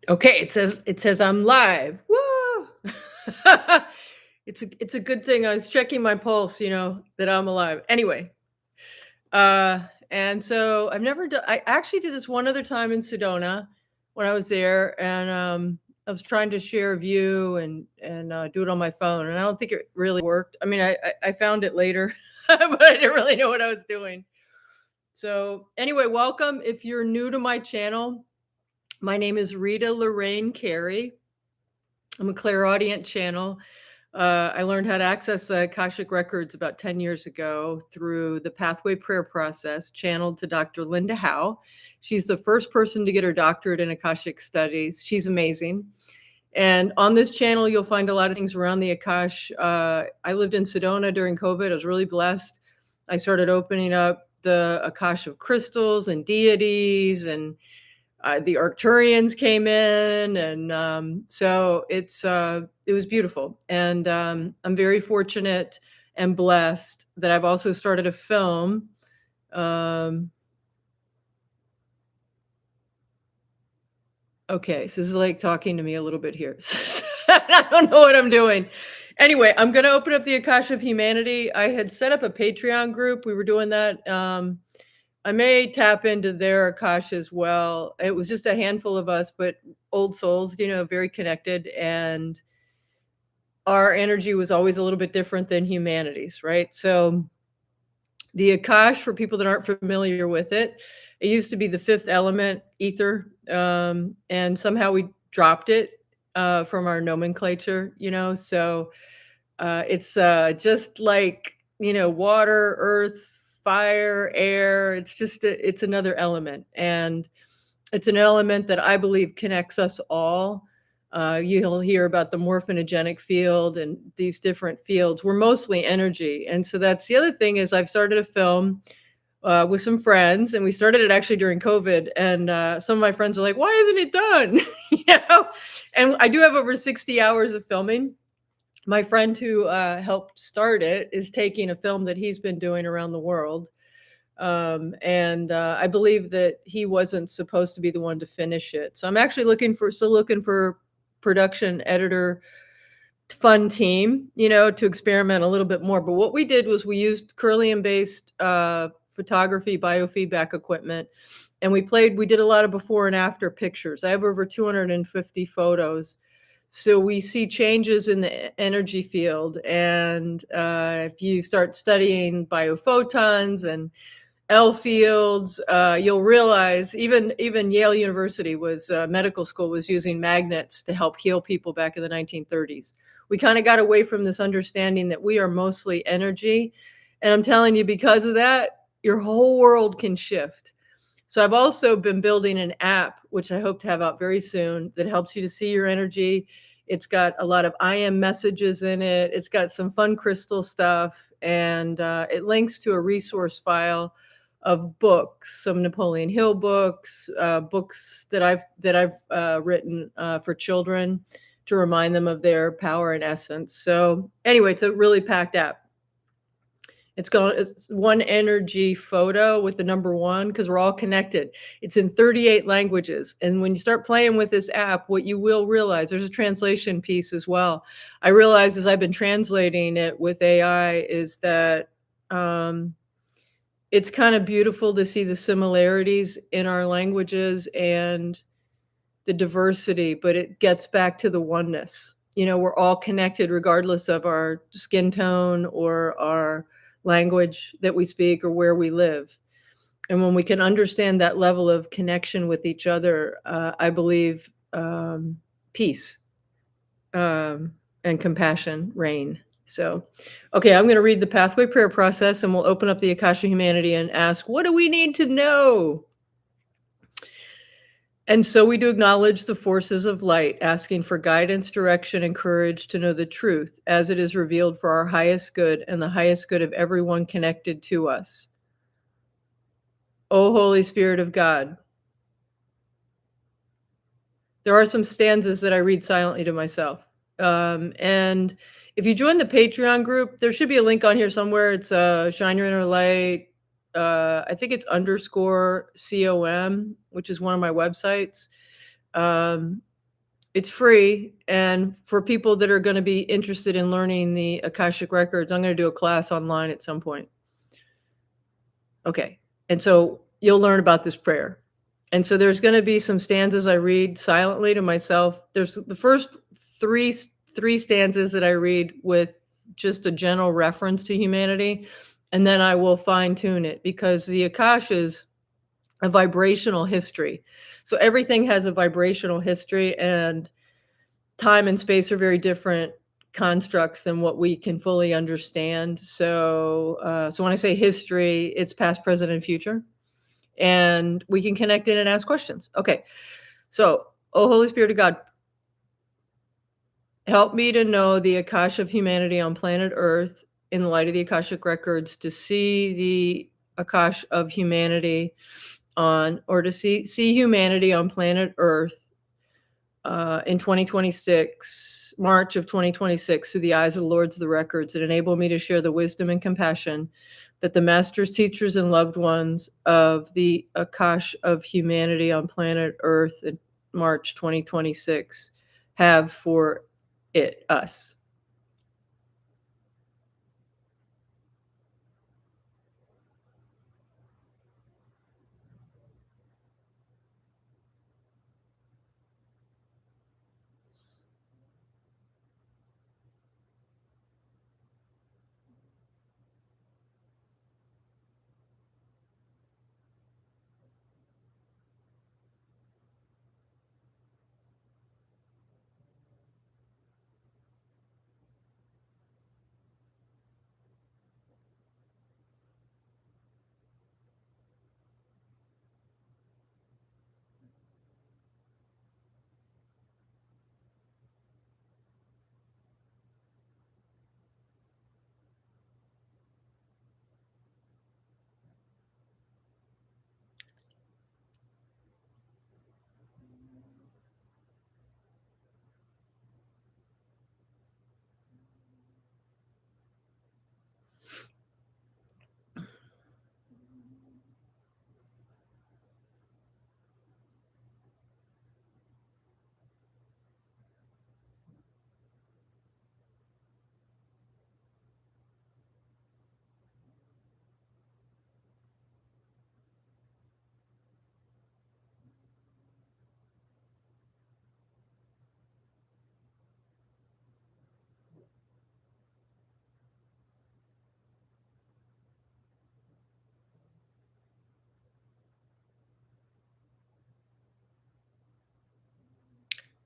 Okay, it says I'm live. Woo! It's a good thing I was checking my pulse, that I'm alive. Anyway, uh, and so I've never done. I actually did this one other time in Sedona when I was there, and I was trying to share a view and do it on my phone, and I don't think it really worked. I mean, I found it later, but I didn't really know what I was doing. So anyway, welcome. If you're new to my channel, my name is Rita Lorraine Carey. I'm a clairaudient channel. I learned how to access the Akashic records about 10 years ago through the pathway prayer process, channeled to Dr. Linda Howe. She's the first person to get her doctorate in Akashic studies. She's amazing. And on this channel, you'll find a lot of things around the Akash. I lived in Sedona during COVID. I was really blessed. I started opening up the Akash of crystals and deities, and the Arcturians came in, and so it was beautiful. And I'm very fortunate and blessed that I've also started a film. Um, okay, so this is like talking to me a little bit here. I don't know what I'm doing. Anyway, I'm going to open up the Akash of Humanity. I had set up a Patreon group. We were doing that. I may tap into their Akash as well. It was just a handful of us, but old souls, very connected. And our energy was always a little bit different than humanity's, right? So the Akash, for people that aren't familiar with it, it used to be the fifth element, ether. And somehow we dropped it from our nomenclature, So it's just like, water, earth, fire, air. It's another element. And it's an element that I believe connects us all. You'll hear about the morphinogenic field and these different fields. We're mostly energy. And so that's the other thing is I've started a film with some friends, and we started it actually during COVID. And some of my friends are like, why isn't it done? And I do have over 60 hours of filming. My friend who helped start it is taking a film that he's been doing around the world. And I believe that he wasn't supposed to be the one to finish it. So I'm actually still looking for production editor, fun team, to experiment a little bit more. But what we did was we used Curlium based photography, biofeedback equipment. And we did a lot of before and after pictures. I have over 250 photos. So we see changes in the energy field. And if you start studying biophotons and L fields, you'll realize even Yale University medical school was using magnets to help heal people back in the 1930s. We kind of got away from this understanding that we are mostly energy. And I'm telling you, because of that, your whole world can shift. So I've also been building an app, which I hope to have out very soon, that helps you to see your energy. It's got a lot of I am messages in it. It's got some fun crystal stuff, and it links to a resource file of books, some Napoleon Hill books, books that I've written for children to remind them of their power and essence. So anyway, it's a really packed app. It's one energy photo with the number 1 because we're all connected. It's in 38 languages. And when you start playing with this app, what you will realize, there's a translation piece as well. I realized as I've been translating it with AI is that it's kind of beautiful to see the similarities in our languages and the diversity, but it gets back to the oneness. We're all connected regardless of our skin tone or our language that we speak or where we live. And when we can understand that level of connection with each other, I believe peace and compassion reign. So, okay, I'm going to read the pathway prayer process, and we'll open up the Akasha Humanity and ask, what do we need to know? And so we do acknowledge the forces of light, asking for guidance, direction, and courage to know the truth as it is revealed for our highest good and the highest good of everyone connected to us. O Holy Spirit of God. There are some stanzas that I read silently to myself. And if you join the Patreon group, there should be a link on here somewhere. It's Shine Your Inner Light. I think it's _COM, which is one of my websites. It's free, and for people that are gonna be interested in learning the Akashic records, I'm gonna do a class online at some point. Okay, and so you'll learn about this prayer. And so there's gonna be some stanzas I read silently to myself. There's the first 3 stanzas that I read with just a general reference to humanity, and then I will fine tune it because the Akasha's a vibrational history. So everything has a vibrational history, and time and space are very different constructs than what we can fully understand. So when I say history, it's past, present, and future, and we can connect in and ask questions. Okay, so, oh Holy Spirit of God, help me to know the Akasha of humanity on planet Earth in the light of the Akashic records, to see the Akasha of humanity on, or to see humanity on planet Earth in 2026, March of 2026, through the eyes of the Lords of the Records, that enable me to share the wisdom and compassion that the masters, teachers, and loved ones of the Akash of humanity on planet Earth in March 2026 have for us.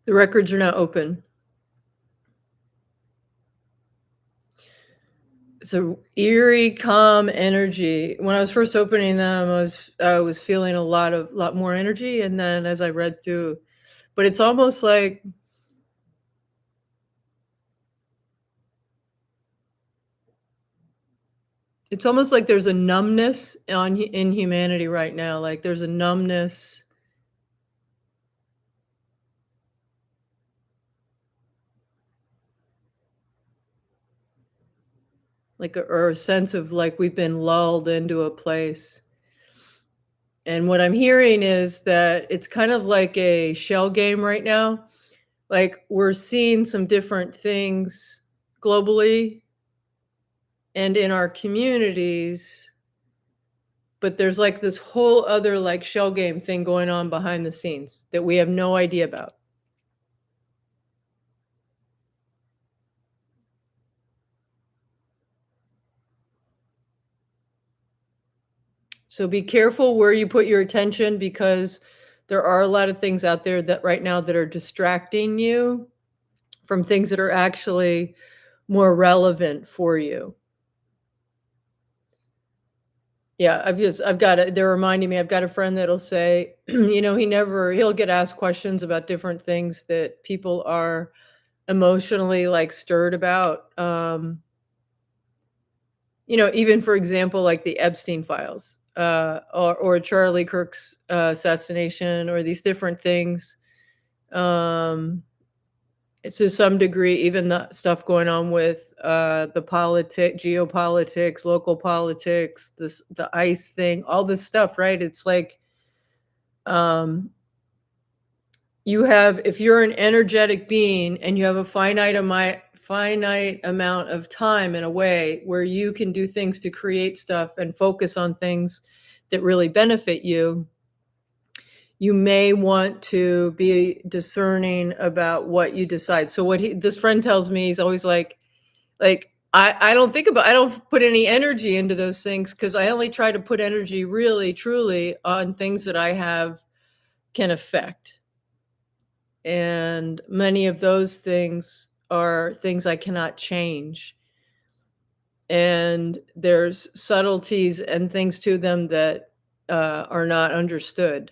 The records are now open. It's a eerie, calm energy. When I was first opening them, I was feeling a lot more energy, and then as I read through, but it's almost like there's a numbness in humanity right now. Like there's a numbness, like or a sense of like we've been lulled into a place. And what I'm hearing is that it's kind of like a shell game right now. Like we're seeing some different things globally and in our communities, but there's like this whole other like shell game thing going on behind the scenes that we have no idea about. So be careful where you put your attention, because there are a lot of things out there that right now that are distracting you from things that are actually more relevant for you. Yeah, they're reminding me, I've got a friend that'll say, he'll get asked questions about different things that people are emotionally like stirred about. Even for example, like the Epstein files, or Charlie Kirk's assassination, or these different things. Um, to some degree, even the stuff going on with geopolitics, local politics, the ICE thing, all this stuff, right? It's like, um, You have if you're an energetic being and you have a finite amount of time in a way where you can do things to create stuff and focus on things that really benefit you, you may want to be discerning about what you decide. So what he this friend tells me, he's always like, I don't put any energy into those things because I only try to put energy really, truly on things that I have can affect. And many of those things are things I cannot change. And there's subtleties and things to them that are not understood,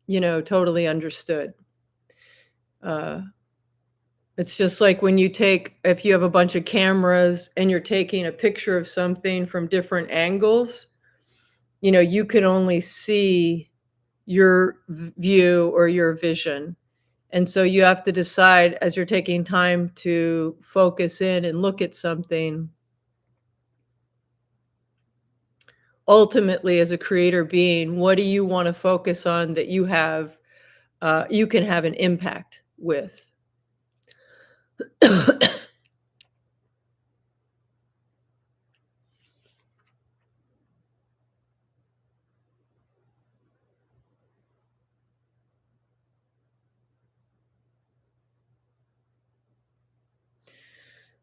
totally understood. Uh, it's just like when if you have a bunch of cameras and you're taking a picture of something from different angles, you can only see your view or your vision. And so you have to decide as you're taking time to focus in and look at something, ultimately, as a creator being, what do you want to focus on that you can have an impact with?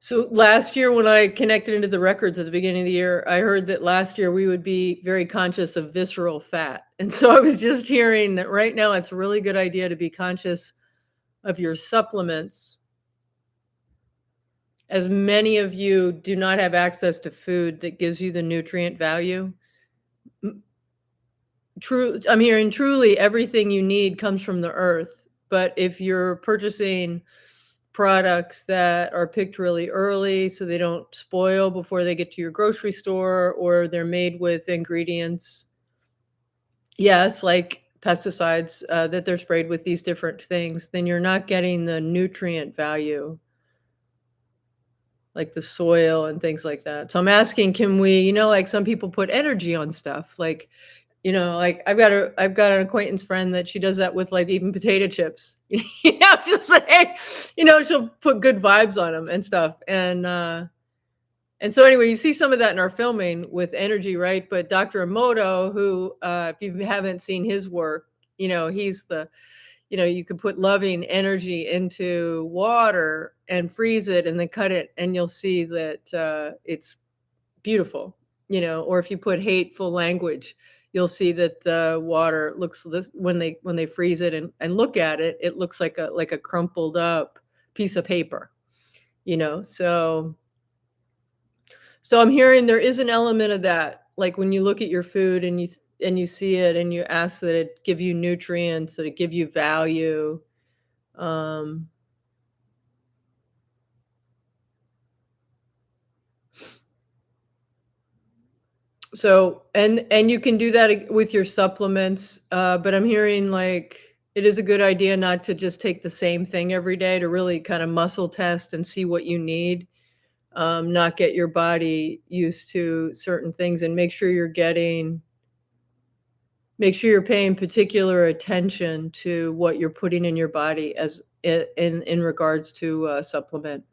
So last year, when I connected into the records at the beginning of the year, I heard that last year we would be very conscious of visceral fat. And so I was just hearing that right now it's a really good idea to be conscious of your supplements, as many of you do not have access to food that gives you the nutrient value. M- I'm hearing truly everything you need comes from the earth. But if you're purchasing products that are picked really early so they don't spoil before they get to your grocery store, or they're made with ingredients, yes, like pesticides, that they're sprayed with these different things, then you're not getting the nutrient value, like the soil and things like that. So I'm asking, can we, like some people put energy on stuff, like, like I've got an acquaintance friend that she does that with, like, even potato chips. Just like, she'll put good vibes on them and stuff. And so anyway, you see some of that in our filming with energy, right? But Dr. Emoto, who, if you haven't seen his work, he's you could put loving energy into water and freeze it and then cut it, and you'll see that it's beautiful, or if you put hateful language, you'll see that the water looks this when they freeze it and look at it, it looks like a crumpled up piece of paper, you know. So I'm hearing there is an element of that. Like when you look at your food and you see it and you ask that it give you nutrients, that it give you value. Um, and you can do that with your supplements, but I'm hearing like it is a good idea not to just take the same thing every day, to really kind of muscle test and see what you need. Not get your body used to certain things, and make sure you're paying particular attention to what you're putting in your body as in regards to supplement,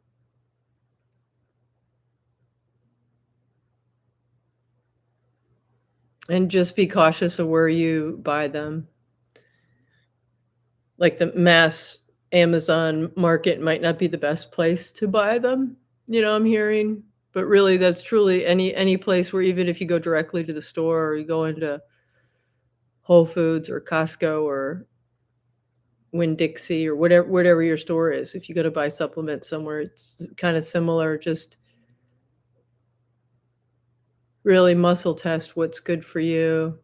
and just be cautious of where you buy them. Like the mass Amazon market might not be the best place to buy them, I'm hearing. But really, that's truly any place where, even if you go directly to the store or you go into Whole Foods or Costco or Winn-Dixie or whatever your store is, if you go to buy supplements somewhere, it's kinda similar, just really muscle test what's good for you.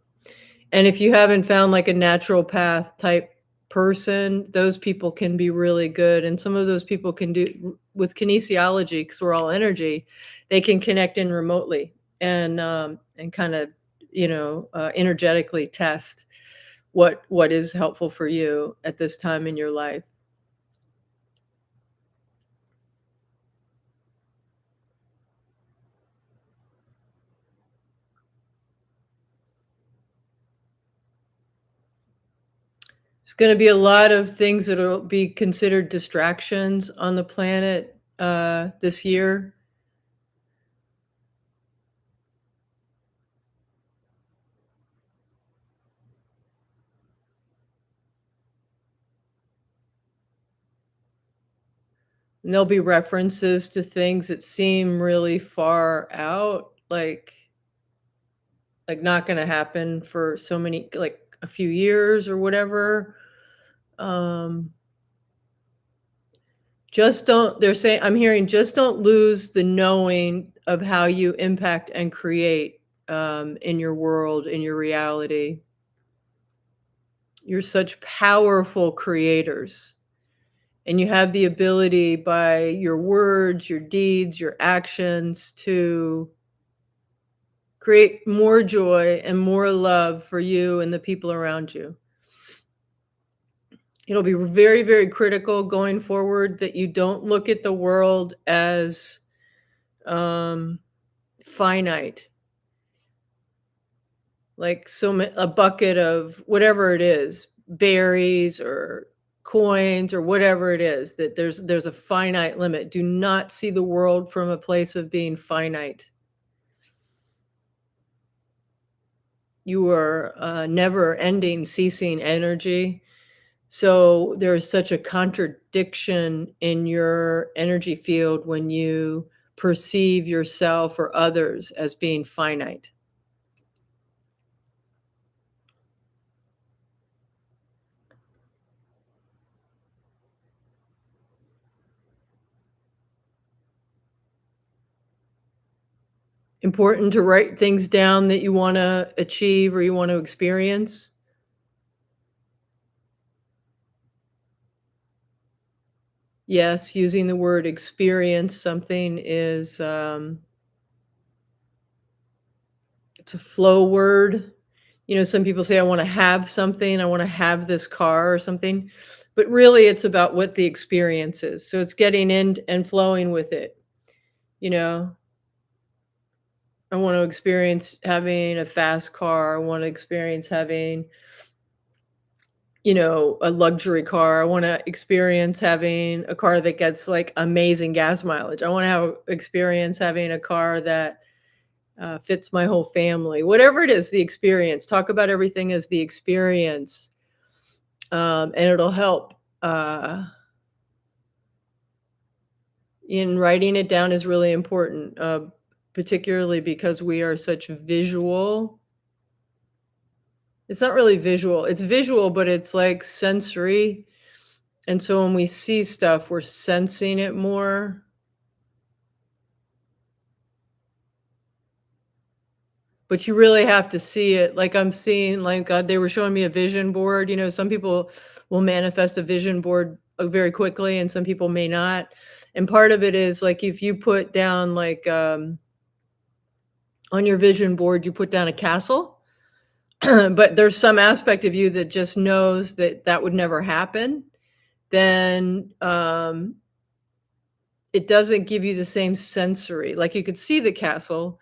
And if you haven't found like a natural path type person, those people can be really good. And some of those people can do with kinesiology, because we're all energy, they can connect in remotely and kind of, energetically test what is helpful for you at this time in your life. There's gonna be a lot of things that'll be considered distractions on the planet, this year. And there'll be references to things that seem really far out, like not gonna happen for so many like, a few years or whatever. Um, just don't they're saying I'm hearing just don't lose the knowing of how you impact and create, in your world, in your reality. You're such powerful creators, and you have the ability by your words, your deeds, your actions to create more joy and more love for you and the people around you. It'll be very, very critical going forward that you don't look at the world as, um, finite, like a bucket of whatever it is, berries or coins or whatever it is, that there's a finite limit. Do not see the world from a place of being finite. You are never ending, ceasing energy. So there's such a contradiction in your energy field when you perceive yourself or others as being finite. Important to write things down that you want to achieve or you want to experience. Yes, using the word experience something is it's a flow word. You know, some people say, I want to have something, I want to have this car or something. But really, it's about what the experience is. So it's getting in and flowing with it. You know, I want to experience having a fast car. I want to experience having, a luxury car. I want to experience having a car that gets like amazing gas mileage. I want to have experience having a car that fits my whole family. Whatever it is, the experience. Talk about everything as the experience, and it'll help. In writing it down is really important, particularly because we are such visual. It's not really visual. It's visual, but it's like sensory. And so when we see stuff, we're sensing it more. But you really have to see it. Like I'm seeing, like God, they were showing me a vision board. You know, some people will manifest a vision board very quickly, and some people may not. And part of it is like if you put down like on your vision board, you put down a castle, but there's some aspect of you that just knows that that would never happen. Then it doesn't give you the same sensory. Like you could see the castle,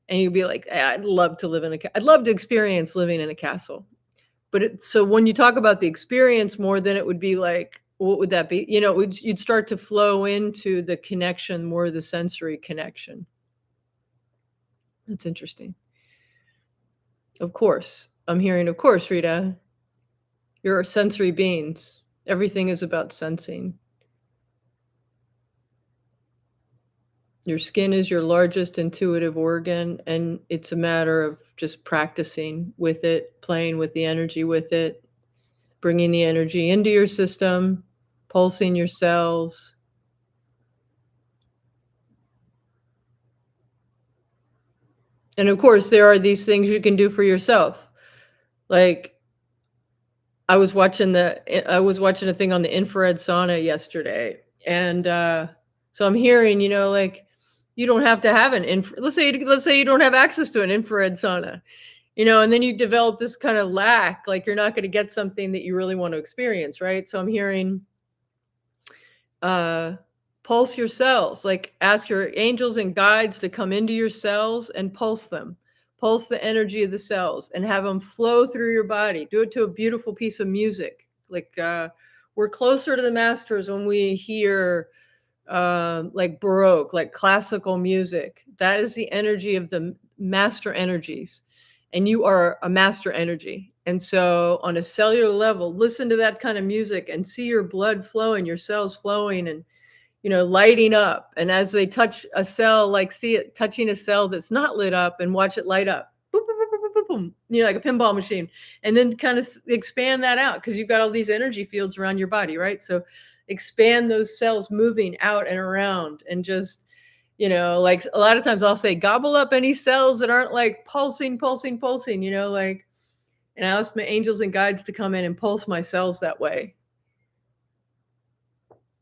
and you'd be like, I'd love to live in I'd love to experience living in a castle." But so when you talk about the experience more, then it would be like, what would that be? You'd start to flow into the connection, more the sensory connection. That's interesting. Of course. I'm hearing, of course, Rita. You're sensory beings. Everything is about sensing. Your skin is your largest intuitive organ, and it's a matter of just practicing with it, playing with the energy with it, bringing the energy into your system, pulsing your cells. And of course, there are these things you can do for yourself. Like I was watching a thing on the infrared sauna yesterday, and so I'm hearing, like you don't have to have let's say you don't have access to an infrared sauna, and then you develop this kind of lack, like you're not going to get something that you really want to experience, right? So I'm hearing uh pulse your cells, like ask your angels and guides to come into your cells and pulse them. Pulse the energy of the cells and have them flow through your body. Do it to a beautiful piece of music. Like, we're closer to the masters when we hear, like Baroque, like classical music. That is the energy of the master energies, and you are a master energy. And so, on a cellular level, listen to that kind of music and see your blood flowing, your cells flowing, and lighting up. And as they touch a cell, like see it touching a cell that's not lit up and watch it light up. Boop, boop, boop, boop, boop, boom, like a pinball machine. And then kind of expand that out because you've got all these energy fields around your body, right? So expand those cells moving out and around and just, like a lot of times I'll say, gobble up any cells that aren't like pulsing, pulsing, pulsing, like, and I ask my angels and guides to come in and pulse my cells that way.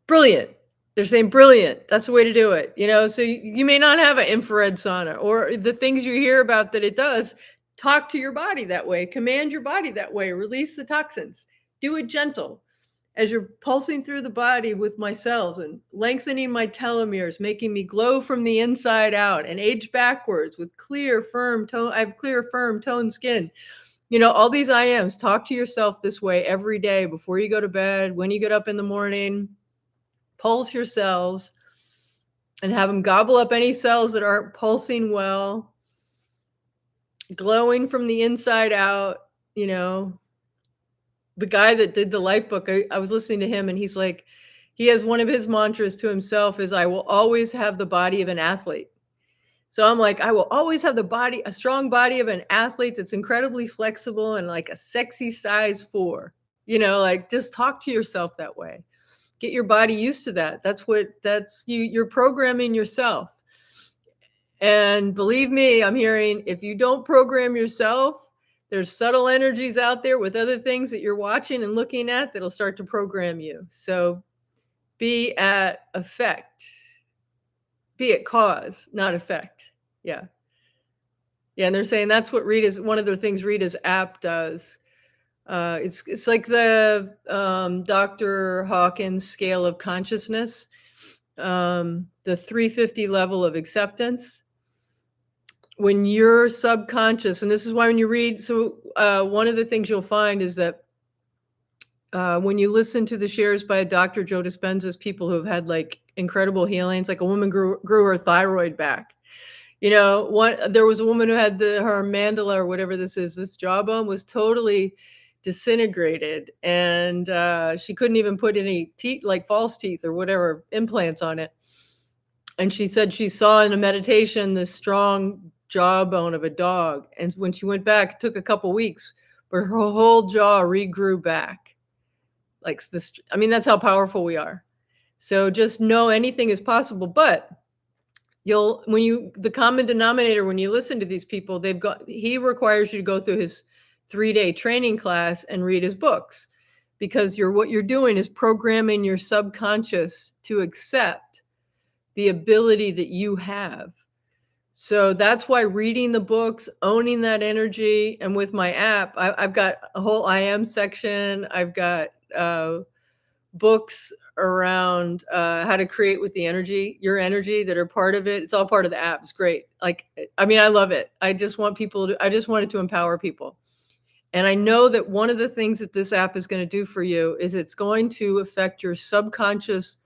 Brilliant. They're saying brilliant. That's the way to do it. So you may not have an infrared sauna or the things you hear about that it does. Talk to your body that way. Command your body that way. Release the toxins. Do it gentle as you're pulsing through the body with my cells and lengthening my telomeres, making me glow from the inside out and age backwards with clear, firm tone. I have clear, firm, toned skin. All these I ams. Talk to yourself this way every day before you go to bed, when you get up in the morning. Pulse your cells and have them gobble up any cells that aren't pulsing well, glowing from the inside out. The guy that did the life book, I was listening to him and he's like, he has one of his mantras to himself is, I will always have the body of an athlete. So I'm like, I will always have a strong body of an athlete that's incredibly flexible and like a sexy size 4. Like just talk to yourself that way. Get your body used to that. That's you're programming yourself. And believe me, I'm hearing if you don't program yourself, there's subtle energies out there with other things that you're watching and looking at that'll start to program you. So be at effect. Be at cause, not effect. Yeah. Yeah, and they're saying that's what one of the things Rita's app does. It's like the Dr. Hawkins scale of consciousness, the 350 level of acceptance. When you're subconscious, and this is why when you read, so one of the things you'll find is that when you listen to the shares by Dr. Joe Dispenza's people who have had like incredible healings, like a woman grew her thyroid back. There was a woman who had her mandala or whatever this jawbone was totally disintegrated, and she couldn't even put any teeth, like false teeth or whatever implants on it. And she said she saw in a meditation this strong jawbone of a dog, and when she went back, it took a couple weeks, but her whole jaw regrew back. Like this, I mean, that's how powerful we are. So just know anything is possible, but the common denominator when you listen to these people, he requires you to go through his 3-day training class and read his books, because what you're doing is programming your subconscious to accept the ability that you have. So that's why reading the books, owning that energy, and with my app, I've got a whole I am section. I've got books around how to create with your energy that are part of it. It's all part of the app. It's great. Like, I mean, I love it. I just wanted to empower people. And I know that one of the things that this app is going to do for you is it's going to affect your subconscious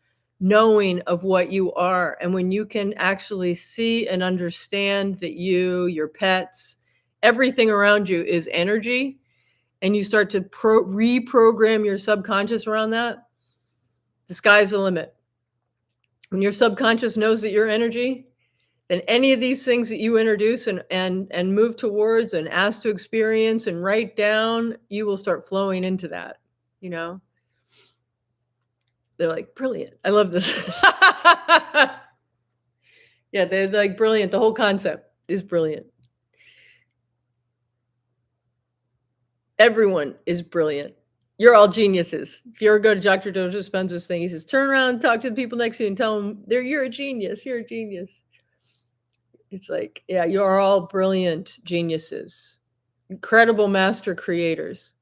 knowing of what you are. And when you can actually see and understand that your pets, everything around you is energy, and you start to reprogram your subconscious around that, the sky's the limit. When your subconscious knows that you're energy, then any of these things that you introduce and move towards and ask to experience and write down, you will start flowing into that, They're like, brilliant. I love this. Yeah, they're like brilliant. The whole concept is brilliant. Everyone is brilliant. You're all geniuses. If you ever go to Dr. Joe Dispenza's thing, he says, turn around and talk to the people next to you and tell them you're a genius. You're a genius. It's like, yeah, you are all brilliant geniuses, incredible master creators.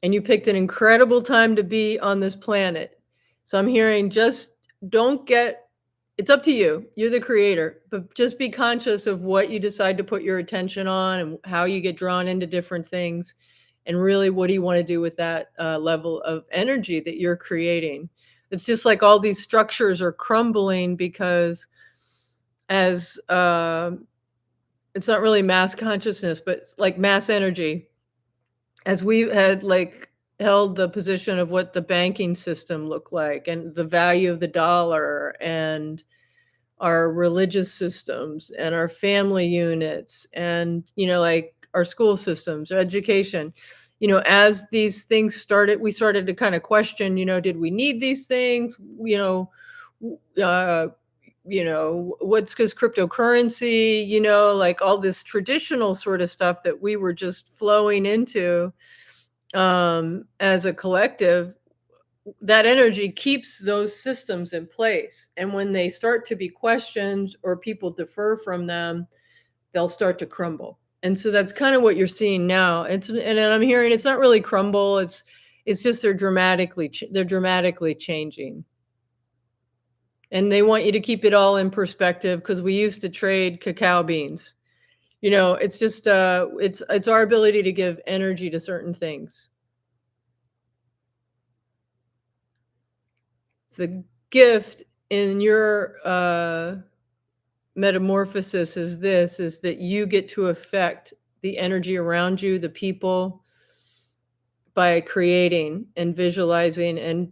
And you picked an incredible time to be on this planet. So I'm hearing it's up to you. You're the creator, but just be conscious of what you decide to put your attention on and how you get drawn into different things. And really, what do you want to do with that level of energy that you're creating? It's just like all these structures are crumbling because as it's not really mass consciousness, but it's like mass energy, as we had like held the position of what the banking system looked like and the value of the dollar and our religious systems and our family units and, like our school systems, our education. As these things started, we started to kind of question, did we need these things? Uh, what's because cryptocurrency, like all this traditional sort of stuff that we were just flowing into as a collective, that energy keeps those systems in place. And when they start to be questioned or people defer from them, they'll start to crumble. And so that's kind of what you're seeing now. And I'm hearing it's not really crumble. It's just they're dramatically changing. And they want you to keep it all in perspective because we used to trade cacao beans. It's just it's our ability to give energy to certain things. The gift in your metamorphosis is that you get to affect the energy around you, the people, by creating and visualizing and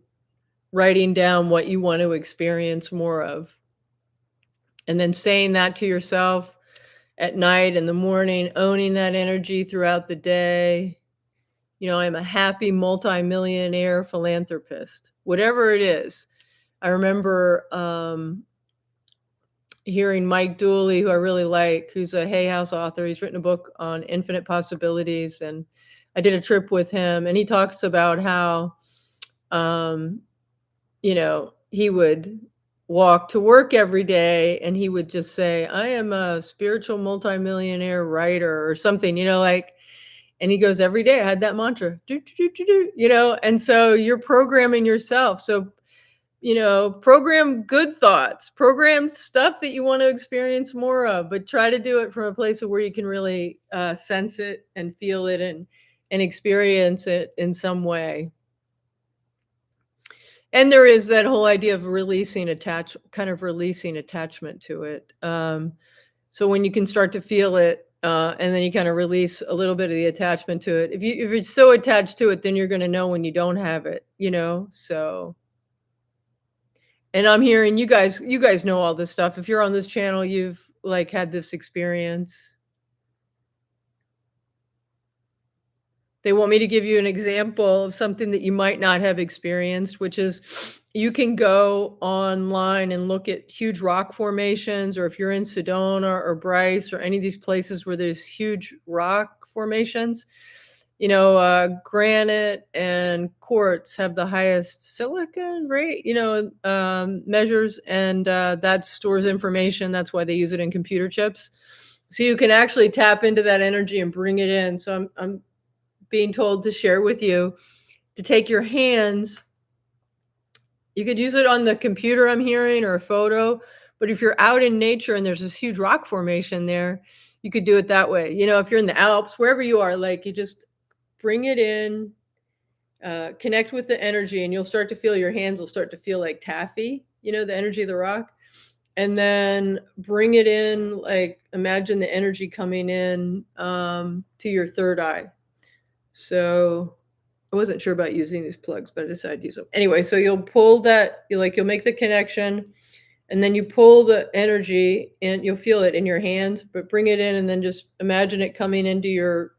writing down what you want to experience more of. And then saying that to yourself at night, in the morning, owning that energy throughout the day. I'm a happy multimillionaire philanthropist, whatever it is. I remember hearing Mike Dooley, who I really like, who's a Hay House author. He's written a book on infinite possibilities, and I did a trip with him, and he talks about how, um, he would walk to work every day, and he would just say, "I am a spiritual multimillionaire writer," or something, like. And he goes, "Every day I had that mantra, do, do, do, do, do," and so you're programming yourself. So program good thoughts, program stuff that you want to experience more of, but try to do it from a place of where you can really sense it and feel it and experience it in some way. And there is that whole idea of releasing attachment to it. So when you can start to feel it, and then you kind of release a little bit of the attachment to it. If you're so attached to it, then you're going to know when you don't have it. So. And I'm hearing you guys know all this stuff. If you're on this channel, you've, like, had this experience. They want me to give you an example of something that you might not have experienced, which is you can go online and look at huge rock formations, or if you're in Sedona or Bryce or any of these places where there's huge rock formations, granite and quartz have the highest silicon rate, measures, and that stores information. That's why they use it in computer chips. So you can actually tap into that energy and bring it in. So I'm being told to share with you to take your hands. You could use it on the computer, I'm hearing, or a photo. But if you're out in nature and there's this huge rock formation there, you could do it that way. If you're in the Alps, wherever you are, like, you just bring it in, connect with the energy, and you'll start to feel your hands will start to feel like taffy, the energy of the rock. And then bring it in, like, imagine the energy coming in to your third eye. So I wasn't sure about using these plugs, but I decided to use them. Anyway, so you'll pull that, you'll make the connection, and then you pull the energy and you'll feel it in your hands, but bring it in and then just imagine it coming into your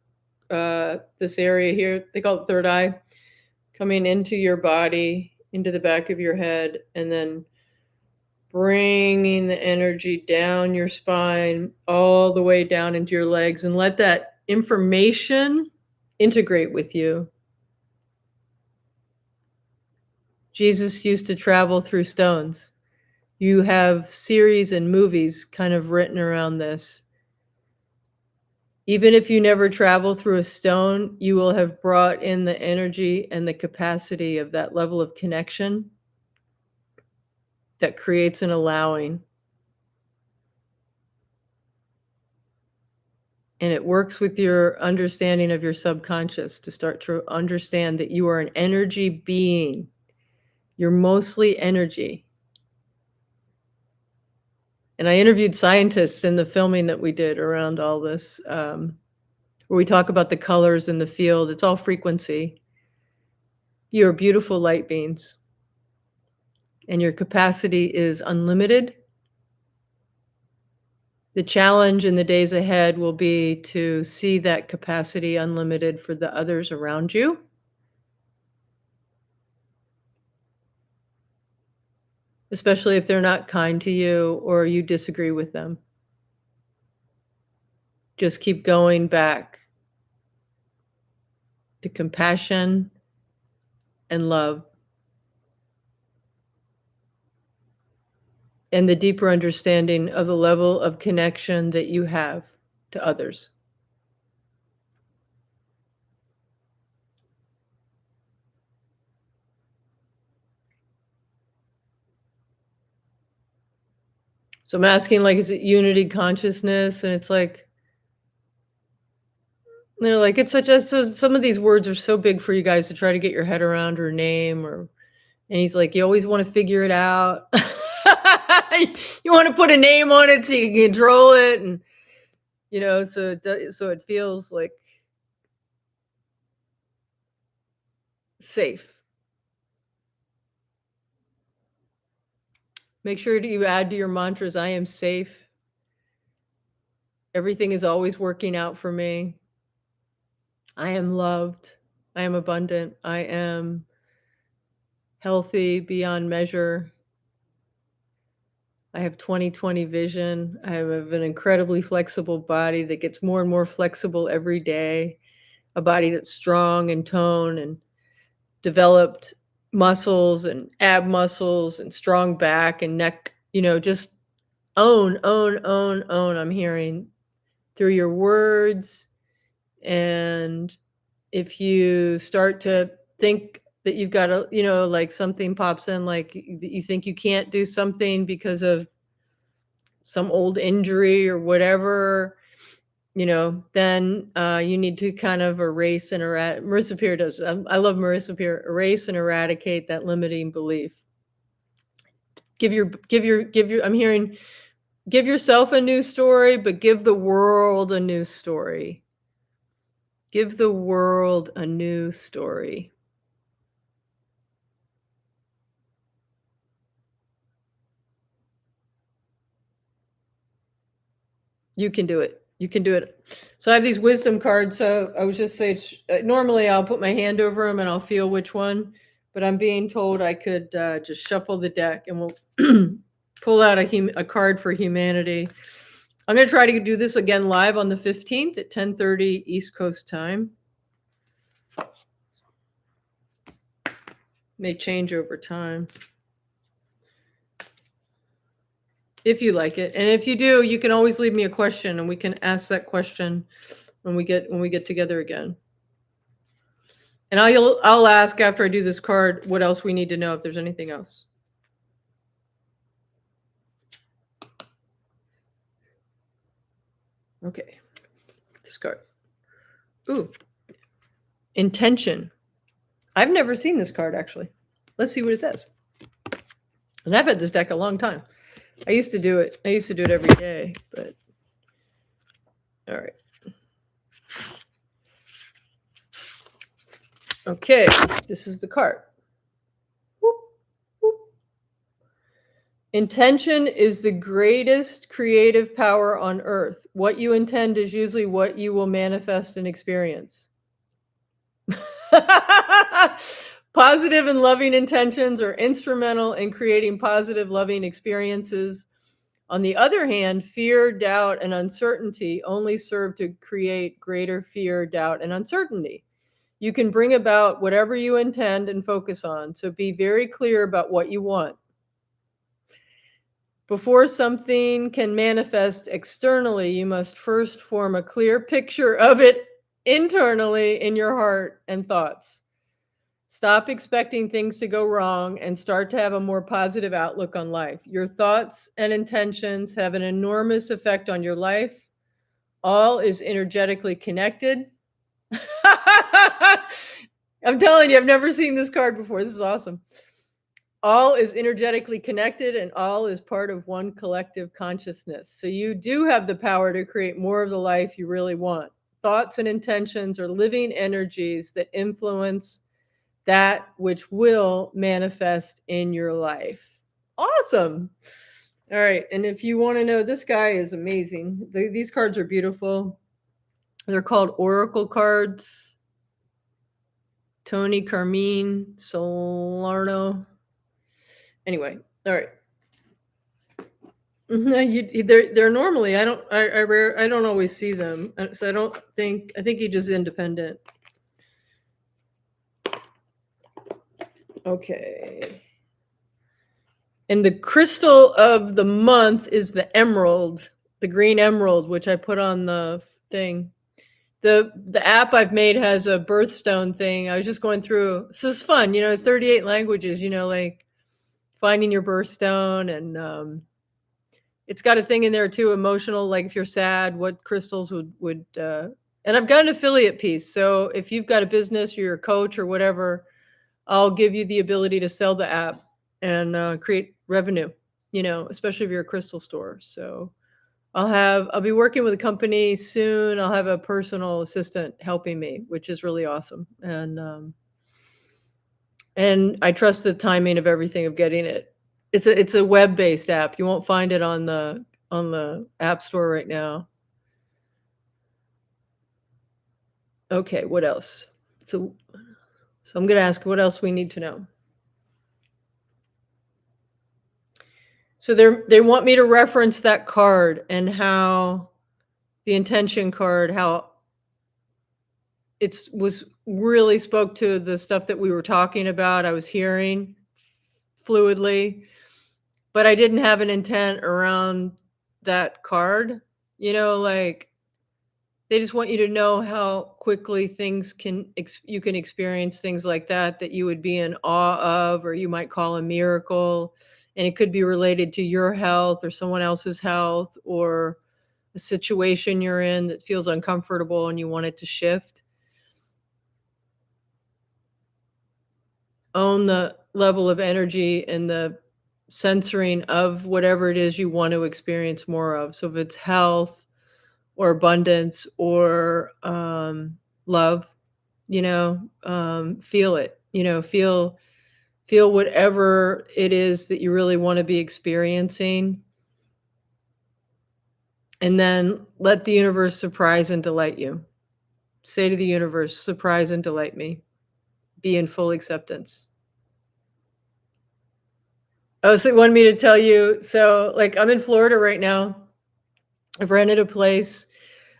this area here. They call it third eye, coming into your body, into the back of your head, and then bringing the energy down your spine, all the way down into your legs, and let that information integrate with you. Jesus used to travel through stones. You have series and movies kind of written around this. Even if you never travel through a stone, you will have brought in the energy and the capacity of that level of connection that creates an allowing. And it works with your understanding of your subconscious to start to understand that you are an energy being. You're mostly energy. And I interviewed scientists in the filming that we did around all this, where we talk about the colors in the field. It's all frequency. You're beautiful light beings, and your capacity is unlimited. The challenge in the days ahead will be to see that capacity unlimited for the others around you. Especially if they're not kind to you or you disagree with them. Just keep going back to compassion and love and the deeper understanding of the level of connection that you have to others. So I'm asking, like, is it unity consciousness? And it's like, they're like, it's such a, so some of these words are so big for you guys to try to get your head around her name or, and he's like, you always want to figure it out. You want to put a name on it so you can control it. And, so it feels like safe. Make sure that you add to your mantras, I am safe. Everything is always working out for me. I am loved. I am abundant. I am healthy beyond measure. I have 20/20 vision. I have an incredibly flexible body that gets more and more flexible every day. A body that's strong and toned and developed muscles and ab muscles and strong back and neck, just own. I'm hearing through your words. And if you start to think that you've got to, like something pops in, like you think you can't do something because of some old injury or whatever, then you need to kind of erase and eradicate. Marissa Peer does. I love Marissa Peer. Erase and eradicate that limiting belief. Give your. I'm hearing, give yourself a new story, but give the world a new story. Give the world a new story. You can do it. You can do it. So I have these wisdom cards. So I was just saying, normally I'll put my hand over them and I'll feel which one, but I'm being told I could just shuffle the deck and we'll pull out a card for humanity. I'm going to try to do this again live on the 15th at 10:30 East Coast time. May change over time. If you like it. And if you do, you can always leave me a question and we can ask that question when we get together again. And I'll ask after I do this card what else we need to know if there's anything else. Okay. This card. Ooh. Intention. I've never seen this card actually. Let's see what it says. And I've had this deck a long time. I used to do it every day, but all right. Okay, this is the card. Whoop, whoop. Intention is the greatest creative power on earth. What you intend is usually what you will manifest and experience. Positive and loving intentions are instrumental in creating positive, loving experiences. On the other hand, fear, doubt, and uncertainty only serve to create greater fear, doubt, and uncertainty. You can bring about whatever you intend and focus on, so be very clear about what you want. Before something can manifest externally, you must first form a clear picture of it internally in your heart and thoughts. Stop expecting things to go wrong and start to have a more positive outlook on life. Your thoughts and intentions have an enormous effect on your life, All is energetically connected. I'm telling you, I've never seen this card before. This is awesome. All is energetically connected and all is part of one collective consciousness. So you do have the power to create more of the life you really want. Thoughts and intentions are living energies that influence that which will manifest in your life. Awesome. All right. And if you want to know, this guy is amazing. These cards are beautiful. They're called Oracle cards. Tony Carmine Salerno. Anyway, all right. They're normally I don't always see them, so I think he just independent. Okay. And the crystal of the month is the emerald, the green emerald, which I put on the thing. The app I've made has a birthstone thing. I was just going through. This is fun, 38 languages, like finding your birthstone, and it's got a thing in there too, emotional, like if you're sad, what crystals would and I've got an affiliate piece. So if you've got a business or you're a coach or whatever, I'll give you the ability to sell the app and create revenue, especially if you're a crystal store. So I'll be working with a company soon. I'll have a personal assistant helping me, which is really awesome. And I trust the timing of everything of getting it. It's a web-based app. You won't find it on the app store right now. Okay, what else? So I'm going to ask what else we need to know. So they want me to reference that card and how the intention card, how it was really spoke to the stuff that we were talking about. I was hearing fluidly, but I didn't have an intent around that card. Like they just want you to know how quickly you can experience things like that you would be in awe of, or you might call a miracle. And it could be related to your health or someone else's health or a situation you're in that feels uncomfortable and you want it to shift. Own the level of energy and the censoring of whatever it is you want to experience more of. So if it's health or abundance or love, feel it, feel whatever it is that you really want to be experiencing. And then let the universe surprise and delight you. Say to the universe, surprise and delight me. Be in full acceptance. Oh, so you want me to tell you? So, like, I'm in Florida right now. I've rented a place.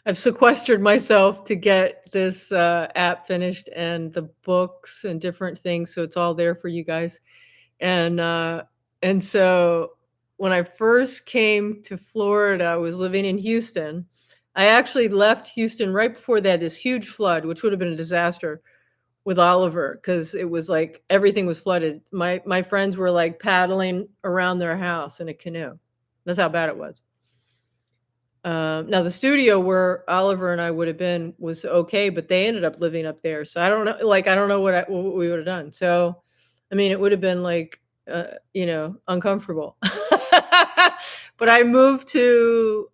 I've sequestered myself to get this app finished and the books and different things. So it's all there for you guys. And so when I first came to Florida, I was living in Houston. I actually left Houston right before they had this huge flood, which would have been a disaster with Oliver because it was like everything was flooded. My friends were like paddling around their house in a canoe. That's how bad it was. Now the studio where Oliver and I would have been was okay, but they ended up living up there. So I don't know, like I don't know what we would have done. So, I mean, it would have been like, uncomfortable. But I moved to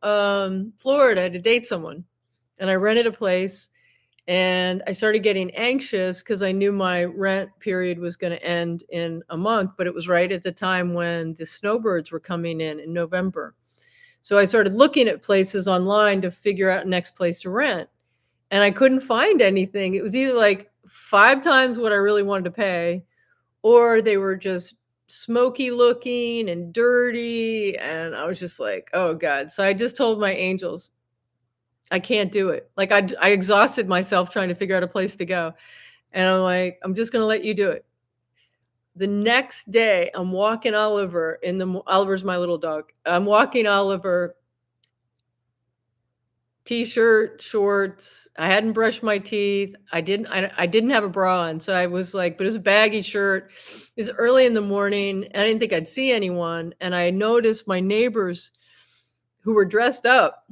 Florida to date someone, and I rented a place, and I started getting anxious because I knew my rent period was going to end in a month, but it was right at the time when the snowbirds were coming in November. So I started looking at places online to figure out next place to rent. And I couldn't find anything. It was either like 5 times what I really wanted to pay, or they were just smoky looking and dirty. And I was just like, oh God. So I just told my angels, I can't do it. Like I exhausted myself trying to figure out a place to go. And I'm like, I'm just going to let you do it. The next day, I'm walking Oliver Oliver's my little dog. I'm walking Oliver, t-shirt, shorts. I hadn't brushed my teeth. I didn't have a bra on. So I was like, but it was a baggy shirt. It was early in the morning. And I didn't think I'd see anyone. And I noticed my neighbors who were dressed up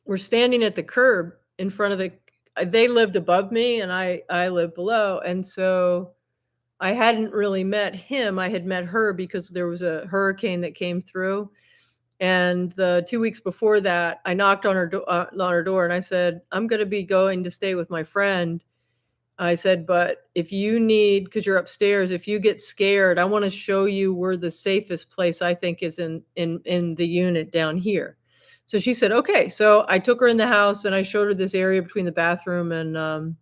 we're standing at the curb in front of the they lived above me and I lived below, and so I hadn't really met him, I had met her because there was a hurricane that came through, and the 2 weeks before that, I knocked on her door and I said, "I'm gonna be going to stay with my friend." I said, "But if you need, because 'cause you're upstairs, if you get scared, I wanna show you where the safest place I think is in the unit down here." So she said, "Okay." So I took her in the house and I showed her this area between the bathroom and,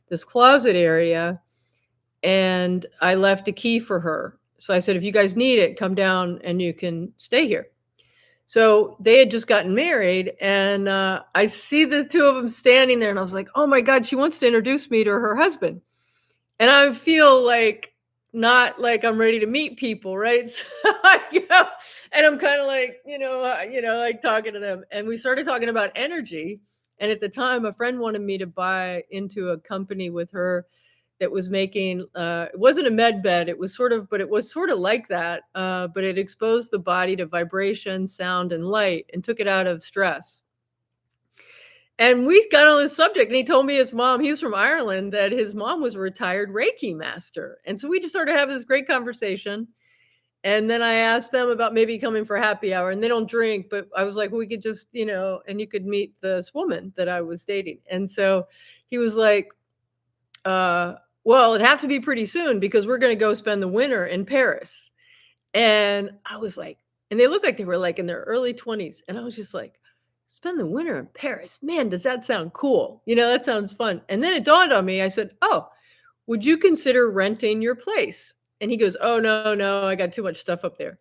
this closet area, and I left a key for her. So I said, "If you guys need it, come down and you can stay here." So they had just gotten married, and, I see the 2 of them standing there, and I was like, "Oh my god, she wants to introduce me to her husband." And I feel like not like I'm ready to meet people, right? So I go and I'm kinda like, like talking to them, and we started talking about energy, and at the time, a friend wanted me to buy into a company with her that was making, it wasn't a med bed, it was sort of but it was sorta like that, but it exposed the body to vibration, sound, and light, and took it out of stress. And we got on this subject, and he told me his mom, he was from Ireland, that his mom was a retired Reiki master, and so we just started having this great conversation, and then I asked them about maybe coming for happy hour, and they don't drink, but I was like, "Well, we could just, and you could meet this woman that I was dating." And so he was like, uh, "Well, it'd have to be pretty soon because we're gonna go spend the winter in Paris." And I was like and they looked like they were, like, in their early 20s, and I was just like, "Spend the winter in Paris? Man, does that sound cool." That sounds fun. And then it dawned on me, I said, "Oh, would you consider renting your place?" And he goes, "Oh, no, no, I got too much stuff up there."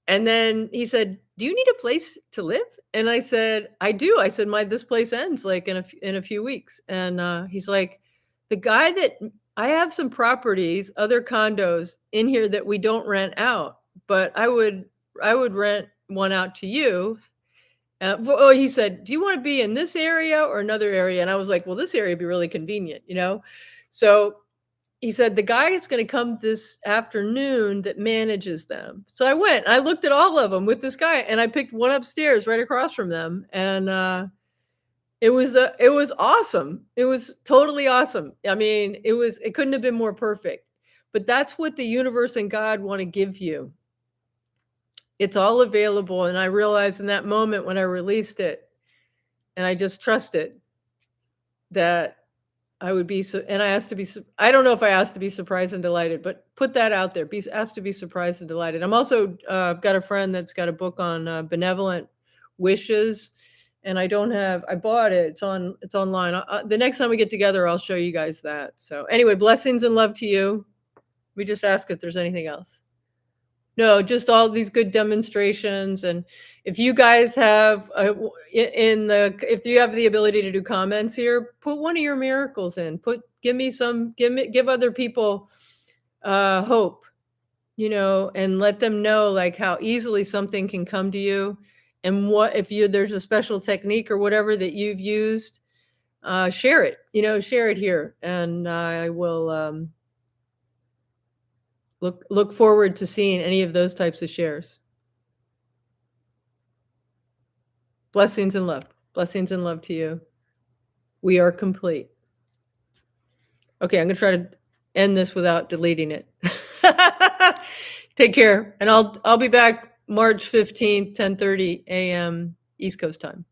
And then he said, "Do you need a place to live?" And I said, "I do." I said, "My this place ends, like, in a few weeks." And, he's like, "The guy that I have some properties, other condos in here that we don't rent out, but I would rent one out to you." He said, "Do you wanna be in this area or another area?" And I was like, "Well, this area would be really convenient," you know? So he said, "The guy is gonna come this afternoon that manages them." So I went, I looked at all of them with this guy, and I picked one upstairs right across from them, and, it was awesome. It was totally awesome. I mean, it couldn't have been more perfect. But that's what the universe and God wanna give you. It's all available, and I realized in that moment when I released it, and I just trusted that I would be and I asked to be I don't know if I asked to be surprised and delighted, but put that out there, be asked to be surprised and delighted. I'm also, got a friend that's got a book on, benevolent wishes, and I bought it, it's online. The next time we get together, I'll show you guys that. So, anyway, blessings and love to you. We just ask if there's anything else. No, just all these good demonstrations, and if you guys have, if you have the ability to do comments here, put one of your miracles in. Give other people, hope, and let them know, like, how easily something can come to you, and what if there's a special technique or whatever that you've used, share it here, and I will, look forward to seeing any of those types of shares. Blessings and love. Blessings and love to you. We are complete. Okay, I'm gonna try to end this without deleting it. Take care, and I'll be back March 15th, 10:30 a.m. East Coast time.